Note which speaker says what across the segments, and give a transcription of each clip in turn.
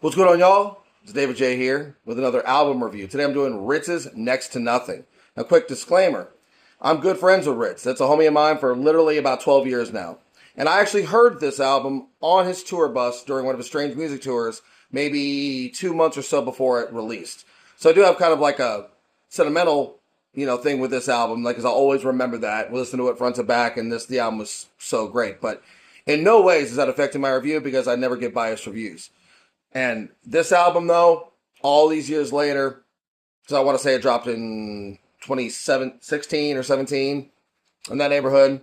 Speaker 1: What's going on, y'all? It's David J here with another album review. Today I'm doing Ritz's Next to Nothing. Now, quick disclaimer. I'm good friends with Rittz. That's a homie of mine for literally about 12 years now. And I actually heard this album on his tour bus during one of his Strange Music tours, maybe 2 months or so before it released. So I do have kind of like a sentimental, thing with this album, because I'll always remember that. Listen to it front to back, and the album was so great. But in no ways is that affecting my review because I never give biased reviews. And this album, though, all these years later, because I want to say it dropped in 2016 or 17, in that neighborhood,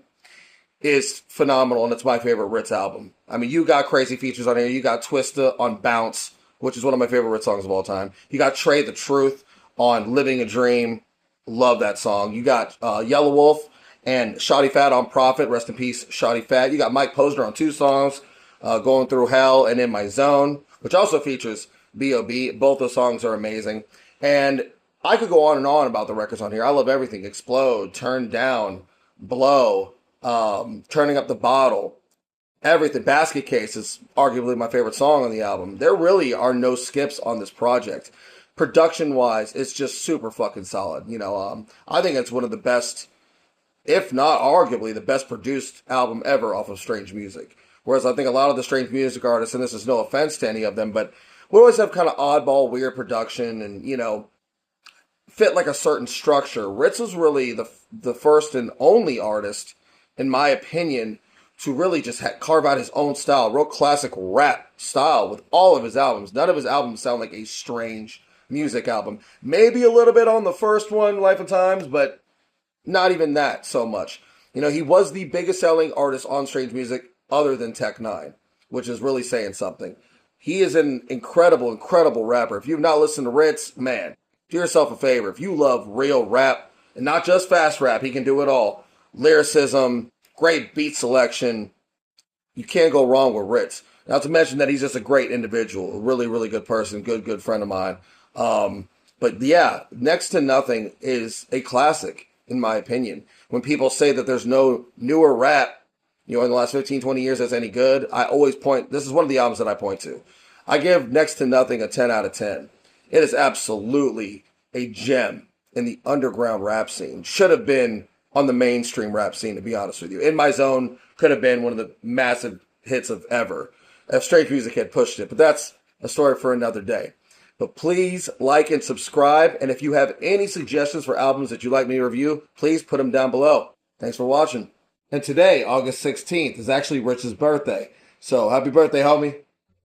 Speaker 1: is phenomenal, and it's my favorite Rittz album. I mean, you got crazy features on here. You got Twista on Bounce, which is one of my favorite Rittz songs of all time. You got Trey the Truth on Living a Dream. Love that song. You got Yellow Wolf and Shawty Fat on Prophet. Rest in peace, Shawty Fat. You got Mike Posner on 2 songs, Going Through Hell and In My Zone, which also features B.O.B. Both those songs are amazing. And I could go on and on about the records on here. I love everything. Explode, Turn Down, Blow, Turning Up the Bottle, everything. Basket Case is arguably my favorite song on the album. There really are no skips on this project. Production-wise, it's just super fucking solid. I think it's one of the best, if not arguably the best produced album ever off of Strange Music. Whereas I think a lot of the Strange Music artists, and this is no offense to any of them, but we always have kind of oddball, weird production and, fit like a certain structure. Rittz was really the first and only artist, in my opinion, to really just carve out his own style, real classic rap style with all of his albums. None of his albums sound like a Strange Music album. Maybe a little bit on the first one, Life of Times, but not even that so much. He was the biggest selling artist on Strange Music other than Tech Nine, which is really saying something. He is an incredible, incredible rapper. If you've not listened to Rittz, man, do yourself a favor. If you love real rap, and not just fast rap, he can do it all. Lyricism, great beat selection. You can't go wrong with Rittz. Not to mention that he's just a great individual, a really, really good person, good friend of mine. But yeah, Next to Nothing is a classic, in my opinion. When people say that there's no newer rap, in the last 15, 20 years that's any good, I always this is one of the albums that I point to. I give Next to Nothing a 10 out of 10. It is absolutely a gem in the underground rap scene. Should have been on the mainstream rap scene, to be honest with you. In My Zone could have been one of the massive hits of ever if Strange Music had pushed it. But that's a story for another day. But please like and subscribe. And if you have any suggestions for albums that you'd like me to review, please put them down below. Thanks for watching. And today, August 16th, is actually Ritz's birthday. So happy birthday, homie.